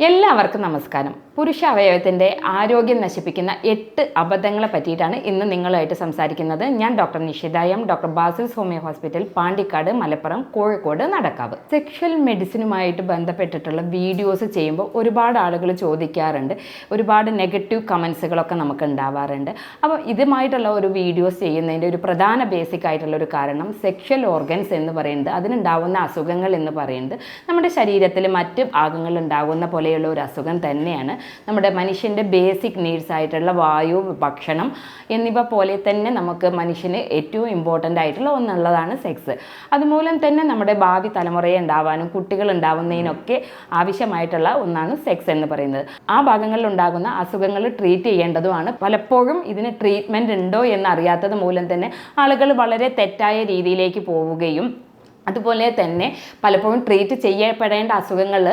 എല്ലാവർക്കും നമസ്കാരം. പുരുഷ അവയവത്തിൻ്റെ ആരോഗ്യം നശിപ്പിക്കുന്ന 8 അബദ്ധങ്ങളെ പറ്റിയിട്ടാണ് ഇന്ന് നിങ്ങളുമായിട്ട് സംസാരിക്കുന്നത്. ഞാൻ doctor Nishitha M, doctor Basil's homeo hospital, Pandikkad, Malappuram, Kozhikode, Nadakkavu. Sexual മെഡിസിനുമായിട്ട് ബന്ധപ്പെട്ടിട്ടുള്ള വീഡിയോസ് ചെയ്യുമ്പോൾ ഒരുപാട് ആളുകൾ ചോദിക്കാറുണ്ട്, ഒരുപാട് നെഗറ്റീവ് കമൻസുകളൊക്കെ നമുക്ക് ഉണ്ടാവാറുണ്ട്. അപ്പോൾ ഇതുമായിട്ടുള്ള ഒരു വീഡിയോസ് ചെയ്യുന്നതിൻ്റെ ഒരു പ്രധാന ബേസിക് ആയിട്ടുള്ള ഒരു കാരണം സെക്ഷൽ ഓർഗൻസ് എന്ന് പറയുന്നത്, അതിനുണ്ടാവുന്ന അസുഖങ്ങൾ എന്ന് പറയുന്നത് നമ്മുടെ ശരീരത്തിൽ മറ്റ് ഭാഗങ്ങളിൽ ഉണ്ടാകുന്ന പോലെയുള്ള ഒരു അസുഖം തന്നെയാണ്. നമ്മുടെ മനുഷ്യൻ്റെ ബേസിക് നീഡ്സ് ആയിട്ടുള്ള വായു, ഭക്ഷണം എന്നിവ പോലെ തന്നെ നമുക്ക് മനുഷ്യന് ഏറ്റവും ഇമ്പോർട്ടൻ്റ് ആയിട്ടുള്ള ഒന്നുള്ളതാണ് സെക്സ്. അതുമൂലം തന്നെ നമ്മുടെ ഭാവി തലമുറയെ ഉണ്ടാവാനും കുട്ടികൾ ഉണ്ടാവുന്നതിനൊക്കെ ആവശ്യമായിട്ടുള്ള ഒന്നാണ് സെക്സ് എന്ന് പറയുന്നത്. ആ ഭാഗങ്ങളിൽ ഉണ്ടാകുന്ന അസുഖങ്ങൾ ട്രീറ്റ് ചെയ്യേണ്ടതുമാണ്. പലപ്പോഴും ഇതിന് ട്രീറ്റ്മെൻറ്റ് ഉണ്ടോ എന്നറിയാത്തത് മൂലം തന്നെ ആളുകൾ വളരെ തെറ്റായ രീതിയിലേക്ക് പോവുകയും അതുപോലെ തന്നെ പലപ്പോഴും ട്രീറ്റ് ചെയ്യപ്പെടേണ്ട അസുഖങ്ങൾ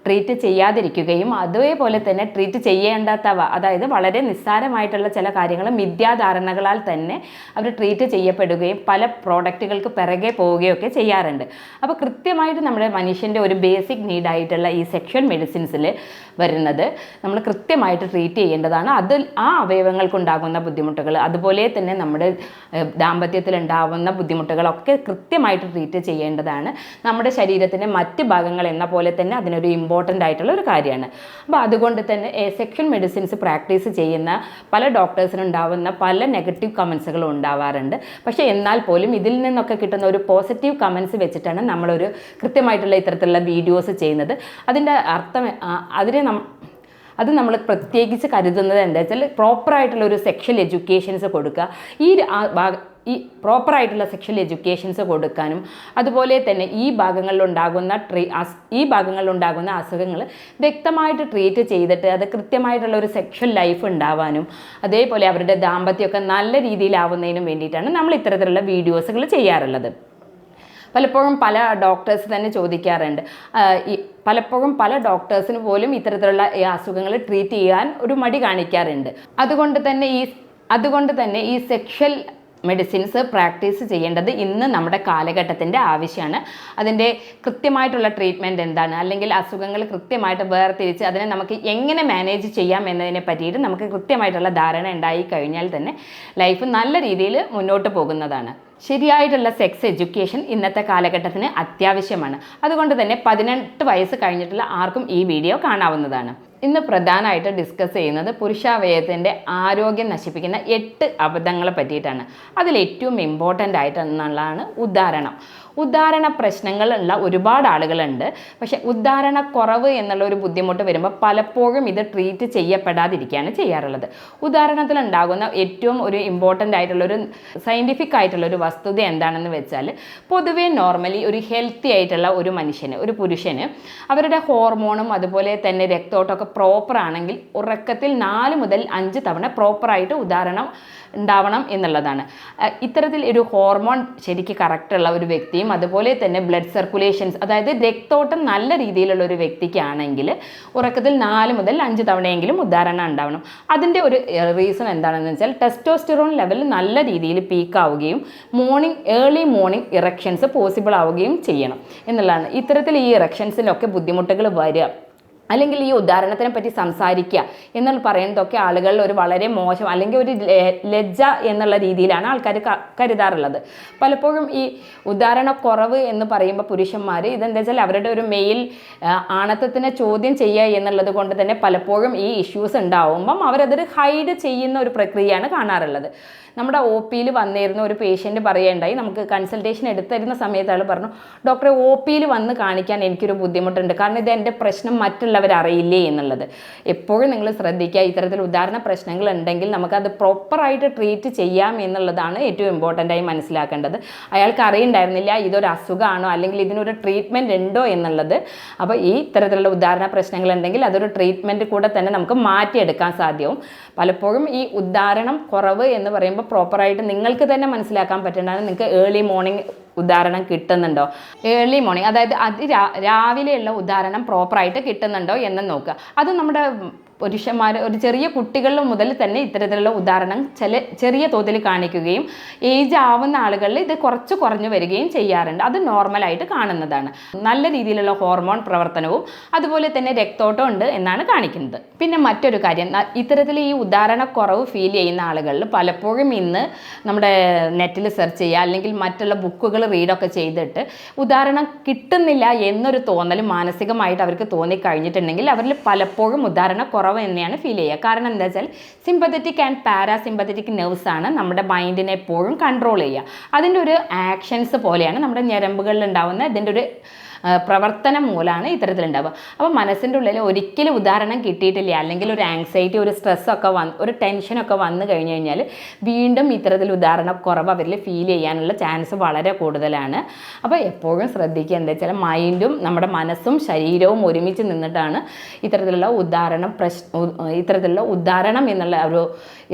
ട്രീറ്റ് ചെയ്യാതിരിക്കുകയും അതേപോലെ തന്നെ ട്രീറ്റ് ചെയ്യേണ്ടാത്തവ, അതായത് വളരെ നിസ്സാരമായിട്ടുള്ള ചില കാര്യങ്ങൾ മിഥ്യാധാരണകളാൽ തന്നെ അവർ ട്രീറ്റ് ചെയ്യപ്പെടുകയും പല പ്രോഡക്റ്റുകൾക്ക് പിറകെ പോവുകയൊക്കെ ചെയ്യാറുണ്ട്. അപ്പോൾ കൃത്യമായിട്ട് നമ്മുടെ മനുഷ്യൻ്റെ ഒരു ബേസിക് നീഡായിട്ടുള്ള ഈ സെക്ഷൽ മെഡിസിൻസിൽ വരുന്നത് നമ്മൾ കൃത്യമായിട്ട് ട്രീറ്റ് ചെയ്യേണ്ടതാണ്. ആ അവയവങ്ങൾക്കുണ്ടാകുന്ന ബുദ്ധിമുട്ടുകൾ, അതുപോലെ തന്നെ നമ്മുടെ ദാമ്പത്യത്തിലുണ്ടാകുന്ന ബുദ്ധിമുട്ടുകളൊക്കെ കൃത്യമായിട്ട് ട്രീറ്റ് ചെയ്യേണ്ടതാണ്. നമ്മുടെ ശരീരത്തിൻ്റെ മറ്റ് ഭാഗങ്ങൾ എന്ന പോലെ തന്നെ അതിനൊരു ഇമ്പോർട്ടൻ്റ് ആയിട്ടുള്ള ഒരു കാര്യമാണ്. അപ്പോൾ അതുകൊണ്ട് തന്നെ സെക്ഷൽ മെഡിസിൻസ് പ്രാക്ടീസ് ചെയ്യുന്ന പല ഡോക്ടേഴ്സിനുണ്ടാവുന്ന പല നെഗറ്റീവ് കമൻസുകളും ഉണ്ടാവാറുണ്ട്. പക്ഷേ എന്നാൽ പോലും ഇതിൽ നിന്നൊക്കെ കിട്ടുന്ന ഒരു പോസിറ്റീവ് കമൻസ് വെച്ചിട്ടാണ് നമ്മളൊരു കൃത്യമായിട്ടുള്ള ഇത്തരത്തിലുള്ള വീഡിയോസ് ചെയ്യുന്നത്. അതിൻ്റെ അർത്ഥം അത് നമ്മൾ പ്രത്യേകിച്ച് കരുതുന്നത് എന്താ വെച്ചാൽ പ്രോപ്പറായിട്ടുള്ളൊരു സെക്ഷൽ എഡ്യൂക്കേഷൻസ് കൊടുക്കുക. ഈ പ്രോപ്പറായിട്ടുള്ള സെക്ഷൽ എഡ്യൂക്കേഷൻസ് കൊടുക്കാനും അതുപോലെ തന്നെ ഈ ഭാഗങ്ങളിലുണ്ടാകുന്ന അസുഖങ്ങൾ വ്യക്തമായിട്ട് ട്രീറ്റ് ചെയ്തിട്ട് അത് കൃത്യമായിട്ടുള്ള ഒരു സെക്ഷൽ ലൈഫ് ഉണ്ടാവാനും അതേപോലെ അവരുടെ ദാമ്പത്യമൊക്കെ നല്ല രീതിയിലാവുന്നതിനും വേണ്ടിയിട്ടാണ് നമ്മൾ ഇത്തരത്തിലുള്ള വീഡിയോസുകൾ ചെയ്യാറുള്ളത്. പലപ്പോഴും പല ഡോക്ടേഴ്സ് തന്നെ ചോദിക്കാറുണ്ട്, പലപ്പോഴും പല ഡോക്ടേഴ്സിന് പോലും ഇത്തരത്തിലുള്ള ഈ അസുഖങ്ങൾ ട്രീറ്റ് ചെയ്യാൻ ഒരു മടി കാണിക്കാറുണ്ട്. അതുകൊണ്ട് തന്നെ ഈ സെക്ഷൽ മെഡിസിൻസ് പ്രാക്ടീസ് ചെയ്യേണ്ടത് ഇന്ന് നമ്മുടെ കാലഘട്ടത്തിൻ്റെ ആവശ്യമാണ്. അതിൻ്റെ കൃത്യമായിട്ടുള്ള ട്രീറ്റ്മെൻറ്റ് എന്താണ്, അല്ലെങ്കിൽ അസുഖങ്ങൾ കൃത്യമായിട്ട് വേർതിരിച്ച് അതിനെ നമുക്ക് എങ്ങനെ മാനേജ് ചെയ്യാം എന്നതിനെ പറ്റിയിട്ട് നമുക്ക് കൃത്യമായിട്ടുള്ള ധാരണ ഉണ്ടായി കഴിഞ്ഞാൽ തന്നെ ലൈഫ് നല്ല രീതിയിൽ മുന്നോട്ട് പോകുന്നതാണ്. ശരിയായിട്ടുള്ള സെക്സ് എഡ്യൂക്കേഷൻ ഇന്നത്തെ കാലഘട്ടത്തിന് അത്യാവശ്യമാണ്. അതുകൊണ്ട് തന്നെ 18 വയസ്സ് കഴിഞ്ഞിട്ടുള്ള ആർക്കും ഈ വീഡിയോ കാണാവുന്നതാണ്. ഇന്ന് പ്രധാനമായിട്ട് ഡിസ്കസ് ചെയ്യുന്നത് പുരുഷാവയവത്തിൻ്റെ ആരോഗ്യം നശിപ്പിക്കുന്ന 8 അബദ്ധങ്ങളെ പറ്റിയിട്ടാണ്. അതിൽ ഏറ്റവും ഇമ്പോർട്ടൻ്റ് ആയിട്ടുള്ളതാണ് ഉദാഹരണ പ്രശ്നങ്ങളുള്ള ഒരുപാട് ആളുകളുണ്ട്. പക്ഷേ ഉദാഹരണക്കുറവ് എന്നുള്ള ഒരു ബുദ്ധിമുട്ട് വരുമ്പോൾ പലപ്പോഴും ഇത് ട്രീറ്റ് ചെയ്യപ്പെടാതിരിക്കുകയാണ് ചെയ്യാറുള്ളത്. ഉദാഹരണത്തിലുണ്ടാകുന്ന ഏറ്റവും ഒരു ഇമ്പോർട്ടൻ്റ് ആയിട്ടുള്ളൊരു സയൻറ്റിഫിക് ആയിട്ടുള്ളൊരു വസ്തുത എന്താണെന്ന് വെച്ചാൽ, പൊതുവേ നോർമലി ഒരു ഹെൽത്തി ആയിട്ടുള്ള ഒരു മനുഷ്യന്, ഒരു പുരുഷന് അവരുടെ ഹോർമോണും അതുപോലെ തന്നെ രക്തോട്ടമൊക്കെ പ്രോപ്പർ ആണെങ്കിൽ ഉറക്കത്തിൽ 4 മുതൽ 5 തവണ പ്രോപ്പറായിട്ട് ഉദാഹരണം ഉണ്ടാവണം എന്നുള്ളതാണ്. ഇത്തരത്തിൽ ഒരു ഹോർമോൺ ശരിക്ക് കറക്റ്റുള്ള ഒരു വ്യക്തിയും അതുപോലെ തന്നെ ബ്ലഡ് സർക്കുലേഷൻസ്, അതായത് രക്തോട്ടം നല്ല രീതിയിലുള്ള ഒരു വ്യക്തിക്കാണെങ്കിൽ ഉറക്കത്തിൽ 4 മുതൽ 5 തവണയെങ്കിലും ഉദാഹരണം ഉണ്ടാവണം. അതിൻ്റെ ഒരു റീസൺ എന്താണെന്ന് വെച്ചാൽ ടെസ്റ്റോസ്റ്റിറോൺ ലെവൽ നല്ല രീതിയിൽ പീക്ക് ആവുകയും ഏർലി മോർണിംഗ് ഇറക്ഷൻസ് പോസിബിൾ ആവുകയും ചെയ്യണം എന്നുള്ളതാണ്. ഇത്തരത്തിൽ ഈ ഇറക്ഷൻസിലൊക്കെ ബുദ്ധിമുട്ടുകൾ വരിക അല്ലെങ്കിൽ ഈ ഉദാഹരണത്തിനെ പറ്റി സംസാരിക്കുക എന്നുള്ള പറയുന്നതൊക്കെ ആളുകളിൽ ഒരു വളരെ മോശം അല്ലെങ്കിൽ ഒരു ലജ്ജ എന്നുള്ള രീതിയിലാണ് ആൾക്കാർ കരുതാറുള്ളത്. പലപ്പോഴും ഈ ഉദാഹരണക്കുറവ് എന്ന് പറയുമ്പോൾ പുരുഷന്മാർ ഇതെന്താ വെച്ചാൽ അവരുടെ ഒരു മെയിൽ ആണത്വത്തിനെ ചോദ്യം ചെയ്യുക എന്നുള്ളത് കൊണ്ട് തന്നെ പലപ്പോഴും ഈ ഇഷ്യൂസ് ഉണ്ടാവുമ്പം അവരതൊരു ഹൈഡ് ചെയ്യുന്ന ഒരു പ്രക്രിയയാണ് കാണാറുള്ളത്. നമ്മുടെ OPയിൽ വന്നിരുന്ന ഒരു പേഷ്യൻ്റ് പറയുകയുണ്ടായി, നമുക്ക് കൺസൾട്ടേഷൻ എടുത്തിരുന്ന സമയത്ത് ആൾ പറഞ്ഞു, ഡോക്ടറെ OPയിൽ വന്ന് കാണിക്കാൻ എനിക്കൊരു ബുദ്ധിമുട്ടുണ്ട്, കാരണം ഇത് എൻ്റെ പ്രശ്നം മറ്റുള്ളവരറിയില്ലേ എന്നുള്ളത്. എപ്പോഴും നിങ്ങൾ ശ്രദ്ധിക്കുക, ഇത്തരത്തിൽ ഉദാഹരണ പ്രശ്നങ്ങൾ ഉണ്ടെങ്കിൽ നമുക്കത് പ്രോപ്പറായിട്ട് ട്രീറ്റ് ചെയ്യാം എന്നുള്ളതാണ് ഏറ്റവും ഇമ്പോർട്ടൻ്റായി മനസ്സിലാക്കേണ്ടത്. അയാൾക്ക് അറിയണ്ടായിരുന്നില്ല ഇതൊരു അസുഖമാണോ അല്ലെങ്കിൽ ഇതിനൊരു ട്രീറ്റ്മെൻറ്റ് ഉണ്ടോ എന്നുള്ളത്. അപ്പോൾ ഈ ഇത്തരത്തിലുള്ള ഉദാഹരണ പ്രശ്നങ്ങൾ ഉണ്ടെങ്കിൽ അതൊരു ട്രീറ്റ്മെൻറ്റ് കൂടെ തന്നെ നമുക്ക് മാറ്റിയെടുക്കാൻ സാധ്യവും. പലപ്പോഴും ഈ ഉദാഹരണം കുറവ് എന്ന് പറയുമ്പോൾ പ്രോപ്പറായിട്ട് നിങ്ങൾക്ക് തന്നെ മനസ്സിലാക്കാൻ പറ്റുന്നതാണ്. നിങ്ങൾക്ക് ഏർലി മോർണിംഗ് ഉദാഹരണം കിട്ടുന്നുണ്ടോ, ഏർലി മോർണിംഗ് അതായത് രാവിലെയുള്ള ഉദാഹരണം പ്രോപ്പറായിട്ട് കിട്ടുന്നുണ്ടോ എന്ന് നോക്കുക. അത് നമ്മുടെ പുരുഷന്മാർ ഒരു ചെറിയ കുട്ടികളിൽ മുതൽ തന്നെ ഇത്തരത്തിലുള്ള ഉദാഹരണം ചെറിയ തോതിൽ കാണിക്കുകയും ഏജ് ആവുന്ന ആളുകളിൽ ഇത് കുറച്ച് കുറഞ്ഞു വരികയും ചെയ്യാറുണ്ട്. അത് നോർമലായിട്ട് കാണുന്നതാണ്. നല്ല രീതിയിലുള്ള ഹോർമോൺ പ്രവർത്തനവും അതുപോലെ തന്നെ രക്തോട്ടം ഉണ്ട് എന്നാണ് കാണിക്കുന്നത്. പിന്നെ മറ്റൊരു കാര്യം, ഇത്തരത്തിൽ ഈ ഉദാഹരണക്കുറവ് ഫീൽ ചെയ്യുന്ന ആളുകളിൽ പലപ്പോഴും ഇന്ന് നമ്മുടെ നെറ്റിൽ സെർച്ച് ചെയ്യുക അല്ലെങ്കിൽ മറ്റുള്ള ബുക്കുകൾ റീഡൊക്കെ ചെയ്തിട്ട് ഉദാഹരണം കിട്ടുന്നില്ല എന്നൊരു തോന്നൽ മാനസികമായിട്ട് അവർക്ക് തോന്നിക്കഴിഞ്ഞിട്ടുണ്ടെങ്കിൽ അവരിൽ പലപ്പോഴും ഉദാഹരണക്കുറവ് തന്നെയാണ് ഫീൽ ചെയ്യുക. കാരണം എന്താ വെച്ചാൽ സിമ്പത്തറ്റിക് ആൻഡ് പാരാസിമ്പത്തറ്റിക് നെർവ്സ് ആണ് നമ്മുടെ മൈൻഡിനെ എപ്പോഴും കൺട്രോൾ ചെയ്യുക. അതിൻ്റെ ഒരു ആക്ഷൻസ് പോലെയാണ് നമ്മുടെ ഞരമ്പുകളിൽ ഉണ്ടാകുന്ന ഇതിൻ്റെ ഒരു പ്രവർത്തനം മൂലമാണ് ഇത്തരത്തിലുണ്ടാവുക. അപ്പോൾ മനസ്സിൻ്റെ ഉള്ളിൽ ഒരിക്കലും ഉദാഹരണം കിട്ടിയിട്ടില്ല അല്ലെങ്കിൽ ഒരു ആങ്സൈറ്റി, ഒരു സ്ട്രെസ്സൊക്കെ ഒരു ടെൻഷനൊക്കെ വന്നു കഴിഞ്ഞ് കഴിഞ്ഞാൽ വീണ്ടും ഇത്തരത്തിൽ ഉദാഹരണക്കുറവ് അവരിൽ ഫീൽ ചെയ്യാനുള്ള ചാൻസ് വളരെ കൂടുതലാണ്. അപ്പോൾ എപ്പോഴും ശ്രദ്ധിക്കുക, എന്താ വെച്ചാൽ മൈൻഡും നമ്മുടെ മനസ്സും ശരീരവും ഒരുമിച്ച് നിന്നിട്ടാണ് ഇത്തരത്തിലുള്ള ഉദാഹരണം എന്നുള്ള ഒരു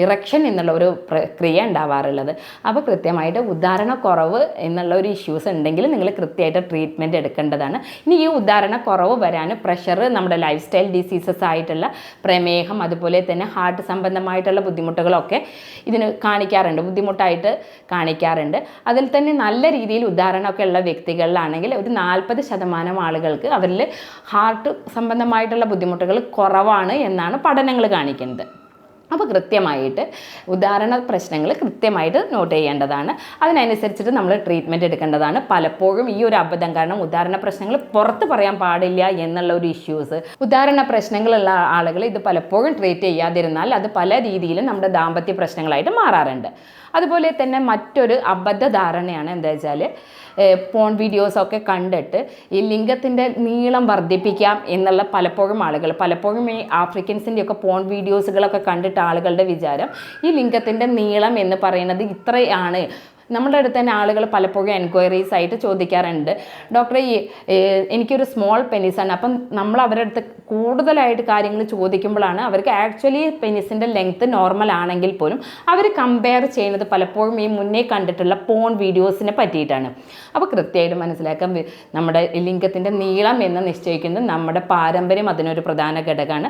ഇറക്ഷൻ എന്നുള്ള ഒരു പ്രക്രിയ ഉണ്ടാവാറുള്ളത്. അപ്പോൾ കൃത്യമായിട്ട് ഉദാഹരണക്കുറവ് എന്നുള്ള ഒരു ഇഷ്യൂസ് ഉണ്ടെങ്കിൽ നിങ്ങൾ കൃത്യമായിട്ട് ട്രീറ്റ്മെൻറ്റ് എടുക്കേണ്ടത്. ഇനി ഈ ഉദാഹരണക്കുറവ് വരാൻ പ്രഷർ, നമ്മുടെ ലൈഫ് സ്റ്റൈൽ ഡിസീസസ് ആയിട്ടുള്ള പ്രമേഹം, അതുപോലെ തന്നെ ഹാർട്ട് സംബന്ധമായിട്ടുള്ള ബുദ്ധിമുട്ടുകളൊക്കെ ഇതിന് ബുദ്ധിമുട്ടായിട്ട് കാണിക്കാറുണ്ട്. അതിൽ തന്നെ നല്ല രീതിയിൽ ഉദാഹരണമൊക്കെ ഉള്ള വ്യക്തികളിലാണെങ്കിൽ ഒരു 40% ആളുകൾക്ക് അവരിൽ ഹാർട്ട് സംബന്ധമായിട്ടുള്ള ബുദ്ധിമുട്ടുകൾ കുറവാണ് എന്നാണ് പഠനങ്ങൾ കാണിക്കുന്നത്. അപ്പോൾ കൃത്യമായിട്ട് ഉദാഹരണ പ്രശ്നങ്ങൾ കൃത്യമായിട്ട് നോട്ട് ചെയ്യേണ്ടതാണ്. അതിനനുസരിച്ചിട്ട് നമ്മൾ ട്രീറ്റ്മെൻറ്റ് എടുക്കേണ്ടതാണ്. പലപ്പോഴും ഈ ഒരു അബദ്ധം കാരണം ഉദാഹരണ പ്രശ്നങ്ങൾ പുറത്ത് പറയാൻ പാടില്ല എന്നുള്ള ഒരു ഇഷ്യൂസ്, ഉദാഹരണ പ്രശ്നങ്ങളുള്ള ആളുകൾ ഇത് പലപ്പോഴും ട്രീറ്റ് ചെയ്യാതിരുന്നാൽ അത് പല രീതിയിലും നമ്മുടെ ദാമ്പത്യ പ്രശ്നങ്ങളായിട്ട് മാറാറുണ്ട്. അതുപോലെ തന്നെ മറ്റൊരു അബദ്ധ ധാരണയാണ് എന്താ വെച്ചാൽ പോൺ വീഡിയോസൊക്കെ കണ്ടിട്ട് ഈ ലിംഗത്തിൻ്റെ നീളം വർദ്ധിപ്പിക്കാം എന്നുള്ള പലപ്പോഴും ഈ ആഫ്രിക്കൻസിൻ്റെയൊക്കെ പോൺ വീഡിയോസുകളൊക്കെ കണ്ടിട്ട് ആളുകളുടെ വിചാരം ഈ ലിംഗത്തിൻ്റെ നീളം എന്ന് പറയുന്നത് ഇത്രയാണ്. നമ്മുടെ അടുത്ത് തന്നെ ആളുകൾ പലപ്പോഴും എൻക്വയറീസ് ആയിട്ട് ചോദിക്കാറുണ്ട്, ഡോക്ടറെ എനിക്കൊരു സ്മോൾ പെനിസാണ്. അപ്പം നമ്മൾ അവരുടെ അടുത്ത് കൂടുതലായിട്ട് കാര്യങ്ങൾ ചോദിക്കുമ്പോഴാണ് അവർക്ക് ആക്ച്വലി പെനിസിൻ്റെ ലെങ്ത്ത് നോർമൽ ആണെങ്കിൽ പോലും അവർ കമ്പയർ ചെയ്യുന്നത് പലപ്പോഴും ഈ മുന്നേ കണ്ടിട്ടുള്ള പോൺ വീഡിയോസിനെ പറ്റിയിട്ടാണ്. അപ്പോൾ കൃത്യമായിട്ട് മനസ്സിലാക്കാൻ നമ്മുടെ ലിംഗത്തിൻ്റെ നീളം എന്ന് നിശ്ചയിക്കുന്നത് നമ്മുടെ പാരമ്പര്യം അതിനൊരു പ്രധാന ഘടകമാണ്.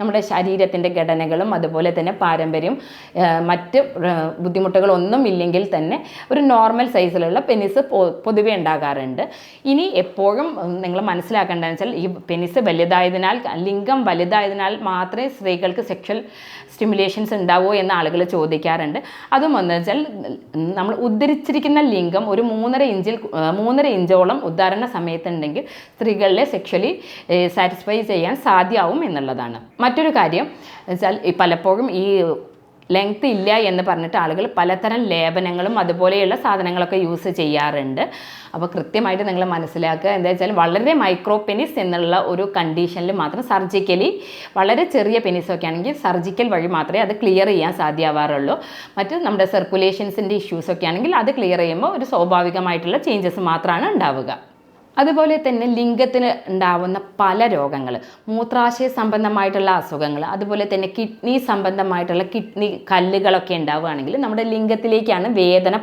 നമ്മുടെ ശരീരത്തിൻ്റെ ഘടനകളും അതുപോലെ തന്നെ പാരമ്പര്യം മറ്റ് ബുദ്ധിമുട്ടുകളൊന്നും ഇല്ലെങ്കിൽ തന്നെ ഒരു നോർമൽ സൈസിലുള്ള പെനിസ് പൊതുവെ ഉണ്ടാകാറുണ്ട്. ഇനി എപ്പോഴും നിങ്ങൾ മനസ്സിലാക്കേണ്ടതെന്ന് വെച്ചാൽ ഈ പെനിസ് വലുതായതിനാൽ, ലിംഗം വലുതായതിനാൽ മാത്രമേ സ്ത്രീകൾക്ക് സെക്ഷൽ സ്റ്റിമുലേഷൻസ് ഉണ്ടാവുമോ എന്ന് ആളുകൾ ചോദിക്കാറുണ്ട്. അതും എന്ന് വെച്ചാൽ നമ്മൾ ഉദ്ധരിച്ചിരിക്കുന്ന ലിംഗം ഒരു 3.5 ഇഞ്ചോളം ഉദാഹരണ സമയത്തുണ്ടെങ്കിൽ സ്ത്രീകളിലെ സെക്ഷലി സാറ്റിസ്ഫൈ ചെയ്യാൻ സാധ്യമാവും എന്നുള്ളതാണ്. മറ്റൊരു കാര്യം വെച്ചാൽ പലപ്പോഴും ഈ ലെങ്ത്ത് ഇല്ല എന്ന് പറഞ്ഞിട്ട് ആളുകൾ പലതരം ലേപനങ്ങളും അതുപോലെയുള്ള സാധനങ്ങളൊക്കെ യൂസ് ചെയ്യാറുണ്ട്. അപ്പോൾ കൃത്യമായിട്ട് നിങ്ങൾ മനസ്സിലാക്കുക, എന്താ വെച്ചാൽ വളരെ മൈക്രോ പെനിസ് എന്നുള്ള ഒരു കണ്ടീഷനിൽ മാത്രം സർജിക്കലി വളരെ ചെറിയ പെനിസൊക്കെ ആണെങ്കിൽ സർജിക്കൽ വഴി മാത്രമേ അത് ക്ലിയർ ചെയ്യാൻ സാധ്യമാവാറുള്ളൂ. മറ്റ് നമ്മുടെ സർക്കുലേഷൻസിൻ്റെ ഇഷ്യൂസൊക്കെ ആണെങ്കിൽ അത് ക്ലിയർ ചെയ്യുമ്പോൾ ഒരു സ്വാഭാവികമായിട്ടുള്ള ചേഞ്ചസ് മാത്രമാണ് ഉണ്ടാവുക. അതുപോലെ തന്നെ ലിംഗത്തിന് ഉണ്ടാവുന്ന പല രോഗങ്ങൾ, മൂത്രാശയ സംബന്ധമായിട്ടുള്ള അസുഖങ്ങൾ, അതുപോലെ തന്നെ കിഡ്നി സംബന്ധമായിട്ടുള്ള കിഡ്നി കല്ലുകളൊക്കെ ഉണ്ടാവുകയാണെങ്കിൽ നമ്മുടെ ലിംഗത്തിലേക്കാണ് വേദന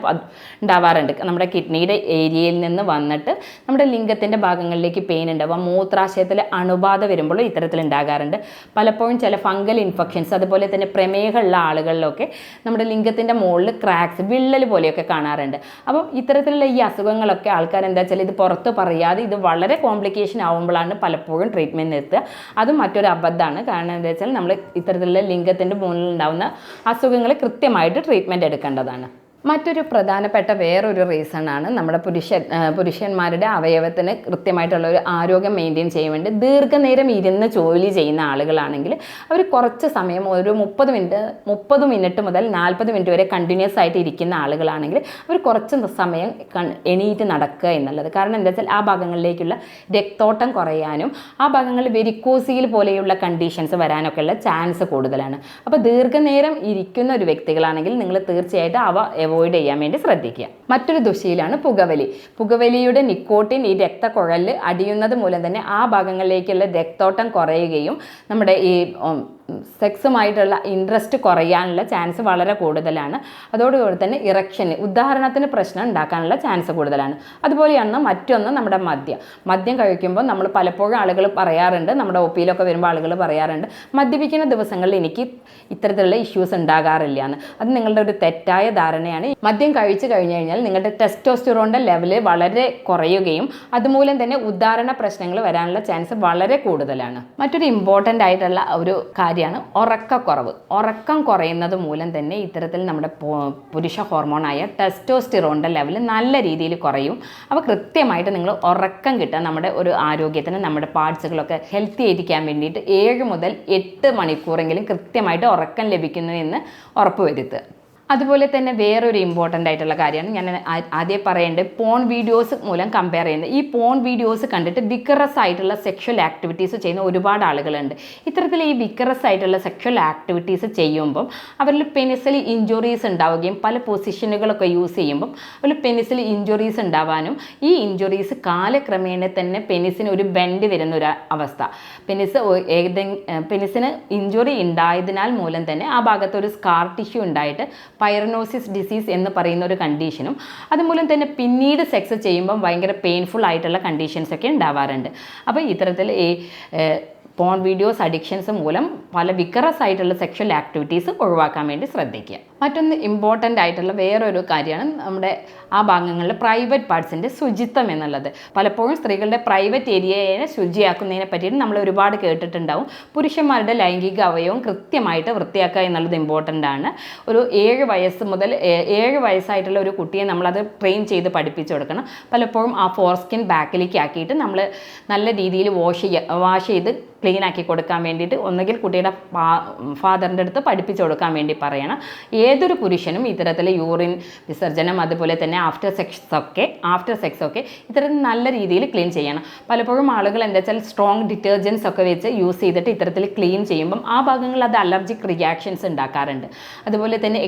ഉണ്ടാവാറുണ്ട്. നമ്മുടെ കിഡ്നിയുടെ ഏരിയയിൽ നിന്ന് വന്നിട്ട് നമ്മുടെ ലിംഗത്തിൻ്റെ ഭാഗങ്ങളിലേക്ക് പെയിൻ ഉണ്ടാവുക. മൂത്രാശയത്തിൽ അണുബാധ വരുമ്പോൾ ഇത്തരത്തിലുണ്ടാകാറുണ്ട്. പലപ്പോഴും ചില ഫംഗൽ ഇൻഫെക്ഷൻസ്, അതുപോലെ തന്നെ പ്രമേഹമുള്ള ആളുകളിലൊക്കെ നമ്മുടെ ലിംഗത്തിൻ്റെ മുകളിൽ ക്രാക്സ്, വിള്ളൽ പോലെയൊക്കെ കാണാറുണ്ട്. അപ്പം ഇത്തരത്തിലുള്ള ഈ അസുഖങ്ങളൊക്കെ ആൾക്കാർ എന്താ വെച്ചാൽ ഇത് പുറത്ത് പറയാതെ ഇത് വളരെ കോംപ്ലിക്കേഷൻ ആവുമ്പോഴാണ് പലപ്പോഴും ട്രീറ്റ്മെൻറ്റ് എത്തുക. അതും മറ്റൊരു അബദ്ധമാണ്. കാരണം എന്താ വെച്ചാൽ നമ്മൾ ഇത്തരത്തിലുള്ള ലിംഗത്തിൻ്റെ മുന്നിൽ ഉണ്ടാകുന്ന അസുഖങ്ങൾ കൃത്യമായിട്ട് ട്രീറ്റ്മെൻറ്റ് എടുക്കേണ്ടതാണ്. മറ്റൊരു പ്രധാനപ്പെട്ട വേറൊരു റീസണാണ് നമ്മുടെ പുരുഷന്മാരുടെ അവയവത്തിന് കൃത്യമായിട്ടുള്ള ഒരു ആരോഗ്യം മെയിൻറ്റെയിൻ ചെയ്യാൻ വേണ്ടി ദീർഘനേരം ഇരുന്ന് ജോലി ചെയ്യുന്ന ആളുകളാണെങ്കിൽ അവർ കുറച്ച് സമയം ഒരു 30 മിനിറ്റ് മുതൽ 40 മിനിറ്റ് വരെ കണ്ടിന്യൂസ് ആയിട്ട് ഇരിക്കുന്ന ആളുകളാണെങ്കിൽ അവർ കുറച്ച് സമയം എണീറ്റ് നടക്കുക എന്നുള്ളത്. കാരണം എന്താ വെച്ചാൽ ആ ഭാഗങ്ങളിലേക്കുള്ള രക്തോട്ടം കുറയാനും ആ ഭാഗങ്ങളിൽ വെരിക്കോസിൽ പോലെയുള്ള കണ്ടീഷൻസ് വരാനൊക്കെയുള്ള ചാൻസ് കൂടുതലാണ്. അപ്പോൾ ദീർഘനേരം ഇരിക്കുന്ന ഒരു വ്യക്തികളാണെങ്കിൽ നിങ്ങൾ തീർച്ചയായിട്ടും അവ അവോയ്ഡ് ചെയ്യാൻ വേണ്ടി ശ്രദ്ധിക്കുക. മറ്റൊരു ദുശ്ശീലമാണ് പുകവലി. പുകവലിയുടെ നിക്കോട്ടിൻ ഈ രക്തക്കുഴലിൽ അടിയുന്നത് മൂലം തന്നെ ആ ഭാഗങ്ങളിലേക്കുള്ള രക്തോട്ടം കുറയുകയും നമ്മുടെ ഈ സെക്സുമായിട്ടുള്ള ഇൻട്രസ്റ്റ് കുറയാനുള്ള ചാൻസ് വളരെ കൂടുതലാണ്. അതോടുകൂടി തന്നെ ഇറക്ഷന് ഉദാഹരണത്തിന് പ്രശ്നം ഉണ്ടാക്കാനുള്ള ചാൻസ് കൂടുതലാണ്. അതുപോലെയാണ് മറ്റൊന്ന് നമ്മുടെ മദ്യം കഴിക്കുമ്പോൾ നമ്മൾ പലപ്പോഴും ആളുകൾ പറയാറുണ്ട്, നമ്മുടെ ഒ പിയിലൊക്കെ വരുമ്പോൾ ആളുകൾ പറയാറുണ്ട്, മദ്യപിക്കുന്ന ദിവസങ്ങളിൽ എനിക്ക് ഇത്തരത്തിലുള്ള ഇഷ്യൂസ് ഉണ്ടാകാറില്ല എന്ന്. അത് നിങ്ങളുടെ ഒരു തെറ്റായ ധാരണയാണ്. മദ്യം കഴിച്ചു കഴിഞ്ഞു കഴിഞ്ഞാൽ നിങ്ങളുടെ ടെസ്റ്റോസ്റ്റിറോണിൻ്റെ ലെവല് വളരെ കുറയുകയും അതുമൂലം തന്നെ ഉദാഹരണ പ്രശ്നങ്ങൾ വരാനുള്ള ചാൻസ് വളരെ കൂടുതലാണ്. മറ്റൊരു ഇമ്പോർട്ടൻ്റ് ആയിട്ടുള്ള ഒരു കാര്യമാണ് ഉറക്കക്കുറവ്. ഉറക്കം കുറയുന്നത് മൂലം തന്നെ ഇത്തരത്തിൽ നമ്മുടെ പുരുഷ ഹോർമോണായ ടെസ്റ്റോസ്റ്റിറോണിൻ്റെ ലെവൽ നല്ല രീതിയിൽ കുറയും. അപ്പോൾ കൃത്യമായിട്ട് നിങ്ങൾ ഉറക്കം കിട്ടുക നമ്മുടെ ഒരു ആരോഗ്യത്തിന്, നമ്മുടെ പാർട്സുകളൊക്കെ ഹെൽത്തി ആയിരിക്കാൻ വേണ്ടിയിട്ട് 7 മുതൽ 8 മണിക്കൂറെങ്കിലും കൃത്യമായിട്ട് ഉറക്കം ലഭിക്കുന്നു എന്ന് ഉറപ്പുവരുത്തുക. അതുപോലെ തന്നെ വേറൊരു ഇമ്പോർട്ടൻ്റ് ആയിട്ടുള്ള കാര്യമാണ് ഞാൻ ആദ്യം പറയേണ്ടത്, പോൺ വീഡിയോസ് മൂലം കമ്പയർ ചെയ്യുന്നത്. ഈ പോൺ വീഡിയോസ് കണ്ടിട്ട് വിക്കറസ് ആയിട്ടുള്ള സെക്ഷൽ ആക്ടിവിറ്റീസ് ചെയ്യുന്ന ഒരുപാട് ആളുകളുണ്ട്. ഇത്തരത്തിൽ ഈ വിക്കറസ് ആയിട്ടുള്ള സെക്ഷൽ ആക്ടിവിറ്റീസ് ചെയ്യുമ്പം അവരിൽ പെനിസിൽ ഇഞ്ചുറീസ് ഉണ്ടാവുകയും പല പൊസിഷനുകളൊക്കെ യൂസ് ചെയ്യുമ്പം അതിൽ പെനിസിൽ ഇഞ്ചുറീസ് ഉണ്ടാവാനും ഈ ഇഞ്ചുറീസ് കാലക്രമേണ തന്നെ പെനിസിന് ഒരു ബെൻഡ് വരുന്ന ഒരു അവസ്ഥ, പെനിസിന് ഇഞ്ചുറി ഉണ്ടായതിനാൽ മൂലം തന്നെ ആ ഭാഗത്ത് ഒരു സ്കാർ ടിഷ്യൂ ഉണ്ടായിട്ട് പൈറനോസിസ് ഡിസീസ് എന്ന് പറയുന്ന ഒരു കണ്ടീഷനും അതുമൂലം തന്നെ പിന്നീട് സെക്സ് ചെയ്യുമ്പം ഭയങ്കര പെയിൻഫുൾ ആയിട്ടുള്ള കണ്ടീഷൻസ് ഒക്കെ ഉണ്ടാവാറുണ്ട്. അപ്പോൾ ഇത്തരത്തിൽ ഈ പോൺ വീഡിയോസ് അഡിക്ഷൻസ് മൂലം പല വിക്കറസ് ആയിട്ടുള്ള സെക്ഷൽ ആക്ടിവിറ്റീസ് ഒഴിവാക്കാൻ വേണ്ടി ശ്രദ്ധിക്കുക. മറ്റൊന്ന് ഇമ്പോർട്ടൻ്റ് ആയിട്ടുള്ള വേറൊരു കാര്യമാണ് നമ്മുടെ ആ ഭാഗങ്ങളിൽ പ്രൈവറ്റ് പാർട്സിൻ്റെ ശുചിത്വം എന്നുള്ളത്. പലപ്പോഴും സ്ത്രീകളുടെ പ്രൈവറ്റ് ഏരിയയെ ശുചിയാക്കുന്നതിനെ പറ്റിയിട്ട് നമ്മൾ ഒരുപാട് കേട്ടിട്ടുണ്ടാവും. പുരുഷന്മാരുടെ ലൈംഗിക അവയവം കൃത്യമായിട്ട് വൃത്തിയാക്കുക എന്നുള്ളത് ഇമ്പോർട്ടൻ്റ് ആണ്. ഒരു 7 വയസ്സ് മുതൽ 7 വയസ്സായിട്ടുള്ള ഒരു കുട്ടിയെ നമ്മളത് ട്രെയിൻ ചെയ്ത് പഠിപ്പിച്ചു കൊടുക്കണം. പലപ്പോഴും ആ ഫോർസ്കിൻ ബാക്കിലേക്ക് ആക്കിയിട്ട് നമ്മൾ നല്ല രീതിയിൽ വാഷ് ചെയ്ത് ക്ലീൻ ആക്കി കൊടുക്കാൻ വേണ്ടിയിട്ട് ഒന്നുകിൽ കുട്ടിയുടെ ഫാദറിൻ്റെ അടുത്ത് പഠിപ്പിച്ചു കൊടുക്കാൻ വേണ്ടി പറയണം. ഏതൊരു പുരുഷനും ഇത്തരത്തിൽ യൂറിൻ വിസർജനം അതുപോലെ തന്നെ ആഫ്റ്റർ സെക്സ് ഒക്കെ ഇത്തരത്തിൽ നല്ല രീതിയിൽ ക്ലീൻ ചെയ്യണം. പലപ്പോഴും ആളുകൾ എന്താ വെച്ചാൽ സ്ട്രോങ് ഡിറ്റർജൻസ് ഒക്കെ വെച്ച് യൂസ് ചെയ്തിട്ട് ഇത്തരത്തിൽ ക്ലീൻ ചെയ്യുമ്പം ആ ഭാഗങ്ങളിൽ അത് അലർജിക് റിയാക്ഷൻസ് ഉണ്ടാക്കാറുണ്ട്. അതുപോലെ തന്നെ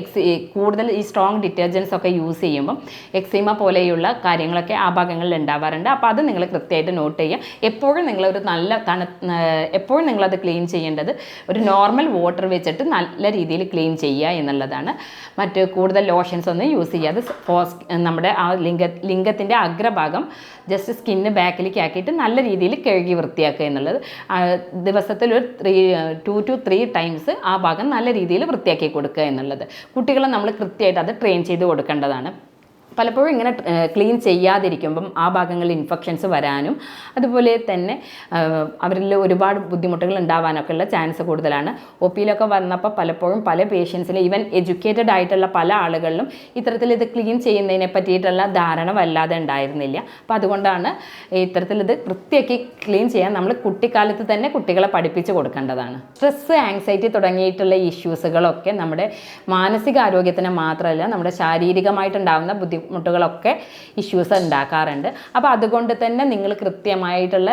കൂടുതൽ ഈ സ്ട്രോങ് ഡിറ്റർജൻസ് ഒക്കെ യൂസ് ചെയ്യുമ്പം എക്സീമ പോലെയുള്ള കാര്യങ്ങളൊക്കെ ആ ഭാഗങ്ങളിൽ ഉണ്ടാവാറുണ്ട്. അപ്പോൾ അത് നിങ്ങൾ കൃത്യമായിട്ട് നോട്ട് ചെയ്യുക. എപ്പോഴും നിങ്ങളൊരു എപ്പോഴും നിങ്ങളത് ക്ലീൻ ചെയ്യേണ്ടത് ഒരു നോർമൽ വാട്ടർ വെച്ചിട്ട് നല്ല രീതിയിൽ ക്ലീൻ ചെയ്യുക എന്നുള്ളതാണ്. മറ്റ് കൂടുതൽ ലോഷൻസ് ഒന്നും യൂസ് ചെയ്യാതെ നമ്മുടെ ആ ലിംഗത്തിൻ്റെ അഗ്രഭാഗം ജസ്റ്റ് സ്കിന്ന് ബാക്കിലേക്ക് ആക്കിയിട്ട് നല്ല രീതിയിൽ കഴുകി വൃത്തിയാക്കുക എന്നുള്ളത്. ദിവസത്തിൽ ഒരു 2 to 3 ടൈംസ് ആ ഭാഗം നല്ല രീതിയിൽ വൃത്തിയാക്കി കൊടുക്കുക എന്നുള്ളത്. കുട്ടികളെ നമ്മൾ കൃത്യമായിട്ട് അത് ട്രെയിൻ ചെയ്ത് കൊടുക്കേണ്ടതാണ്. പലപ്പോഴും ഇങ്ങനെ ക്ലീൻ ചെയ്യാതിരിക്കുമ്പം ആ ഭാഗങ്ങളിൽ ഇൻഫെക്ഷൻസ് വരാനും അതുപോലെ തന്നെ അവരിൽ ഒരുപാട് ബുദ്ധിമുട്ടുകൾ ഉണ്ടാവാനൊക്കെ ഉള്ള ചാൻസ് കൂടുതലാണ്. ഒ പിയിലൊക്കെ വന്നപ്പോൾ പലപ്പോഴും പല പേഷ്യൻസിനും ഈവൻ എഡ്യൂക്കേറ്റഡ് ആയിട്ടുള്ള പല ആളുകളിലും ഇത്തരത്തിൽ ഇത് ക്ലീൻ ചെയ്യുന്നതിനെ പറ്റിയിട്ടുള്ള ധാരണ വല്ലാതെ ഉണ്ടായിരുന്നില്ല. അപ്പോൾ അതുകൊണ്ടാണ് ഇത്തരത്തിൽ ഇത് വൃത്തിയാക്കി ക്ലീൻ ചെയ്യാൻ നമ്മൾ കുട്ടിക്കാലത്ത് തന്നെ കുട്ടികളെ പഠിപ്പിച്ച് കൊടുക്കേണ്ടതാണ്. സ്ട്രെസ്സ്, ആങ്സൈറ്റി തുടങ്ങിയിട്ടുള്ള ഇഷ്യൂസുകളൊക്കെ നമ്മുടെ മാനസികാരോഗ്യത്തിന് മാത്രമല്ല നമ്മുടെ ശാരീരികമായിട്ടുണ്ടാകുന്ന ബുദ്ധിമുട്ടുകളൊക്കെ ഇഷ്യൂസ് ഉണ്ടാക്കാറുണ്ട്. അപ്പോൾ അതുകൊണ്ട് തന്നെ നിങ്ങൾ കൃത്യമായിട്ടുള്ള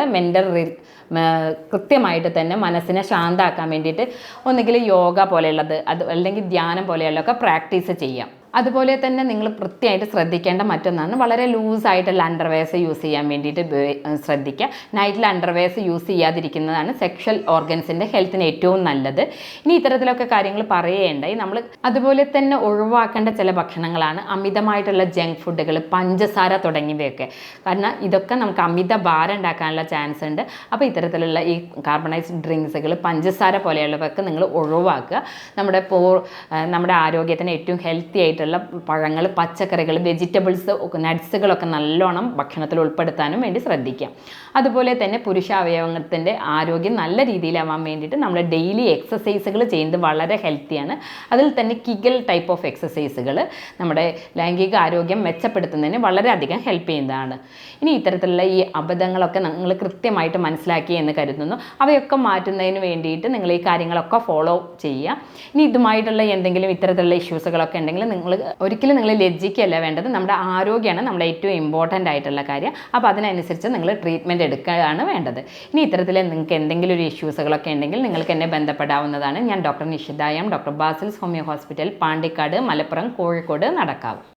കൃത്യമായിട്ട് തന്നെ മനസ്സിനെ ശാന്തമാക്കാൻ വേണ്ടിയിട്ട് ഒന്നുകിൽ യോഗ പോലെയുള്ളത് അല്ലെങ്കിൽ ധ്യാനം പോലെയുള്ളതൊക്കെ പ്രാക്ടീസ് ചെയ്യാം. അതുപോലെ തന്നെ നിങ്ങൾ കൃത്യമായിട്ട് ശ്രദ്ധിക്കേണ്ട മറ്റൊന്നാണ് വളരെ ലൂസായിട്ടുള്ള അണ്ടർവെയർസ് യൂസ് ചെയ്യാൻ വേണ്ടിയിട്ട് ശ്രദ്ധിക്കുക. നൈറ്റിൽ അണ്ടർവെയർസ് യൂസ് ചെയ്യാതിരിക്കുന്നതാണ് സെക്ഷൽ ഓർഗൻസിൻ്റെ ഹെൽത്തിന് ഏറ്റവും നല്ലത്. ഇനി ഇത്തരത്തിലൊക്കെ കാര്യങ്ങൾ പറയേണ്ടായി നമ്മൾ അതുപോലെ തന്നെ ഒഴിവാക്കേണ്ട ചില ഭക്ഷണങ്ങളാണ് അമിതമായിട്ടുള്ള ജങ്ക് ഫുഡുകൾ, പഞ്ചസാര തുടങ്ങിയവയൊക്കെ. കാരണം ഇതൊക്കെ നമുക്ക് അമിത ഭാരം ഉണ്ടാക്കാനുള്ള ചാൻസ് ഉണ്ട്. അപ്പോൾ ഇത്തരത്തിലുള്ള ഈ കാർബണൈസ്ഡ് ഡ്രിങ്ക്സുകൾ, പഞ്ചസാര പോലെയുള്ളവയൊക്കെ നിങ്ങൾ ഒഴിവാക്കുക. നമ്മുടെ ആരോഗ്യത്തിന് ഏറ്റവും ഹെൽത്തി ആയിട്ടുള്ള പഴങ്ങൾ, പച്ചക്കറികൾ, വെജിറ്റബിൾസ്, നട്ട്സുകളൊക്കെ നല്ലോണം ഭക്ഷണത്തിൽ ഉൾപ്പെടുത്താനും വേണ്ടി ശ്രദ്ധിക്കാം. അതുപോലെ തന്നെ പുരുഷ അവയവത്തിൻ്റെ ആരോഗ്യം നല്ല രീതിയിലാവാൻ വേണ്ടിയിട്ട് നമ്മൾ ഡെയിലി എക്സസൈസുകൾ ചെയ്യുന്നത് വളരെ ഹെൽത്തിയാണ്. അതിൽ തന്നെ കിഗൽ ടൈപ്പ് ഓഫ് എക്സസൈസുകൾ നമ്മുടെ ലൈംഗിക ആരോഗ്യം മെച്ചപ്പെടുത്തുന്നതിന് വളരെയധികം ഹെൽപ്പ് ചെയ്യുന്നതാണ്. ഇനി ഇത്തരത്തിലുള്ള ഈ അബദ്ധങ്ങളൊക്കെ നിങ്ങൾ കൃത്യമായിട്ട് മനസ്സിലാക്കി എന്ന് കരുതുന്നു. അവയൊക്കെ മാറ്റുന്നതിന് വേണ്ടിയിട്ട് നിങ്ങൾ ഈ കാര്യങ്ങളൊക്കെ ഫോളോ ചെയ്യുക. ഇനി ഇതുമായിട്ടുള്ള എന്തെങ്കിലും ഇത്തരത്തിലുള്ള ഇഷ്യൂസുകളൊക്കെ ഉണ്ടെങ്കിൽ നിങ്ങൾ ഒരിക്കലും നിങ്ങൾ ലജ്ജിക്കുകയല്ല വേണ്ടത്. നമ്മുടെ ആരോഗ്യമാണ് നമ്മുടെ ഏറ്റവും ഇമ്പോർട്ടൻ്റ് ആയിട്ടുള്ള കാര്യം. അപ്പോൾ അതിനനുസരിച്ച് നിങ്ങൾ ട്രീറ്റ്മെൻറ്റ് എടുക്കുകയാണ് വേണ്ടത്. ഇനി ഇത്തരത്തിൽ നിങ്ങൾക്ക് എന്തെങ്കിലും ഒരു ഇഷ്യൂസുകളൊക്കെ ഉണ്ടെങ്കിൽ നിങ്ങൾക്ക് എന്നെ ബന്ധപ്പെടാവുന്നതാണ്. ഞാൻ doctor Nishitha M, doctor Basil's homeo hospital, Pandikkad, Malappuram, Kozhikode, Nadakkavu.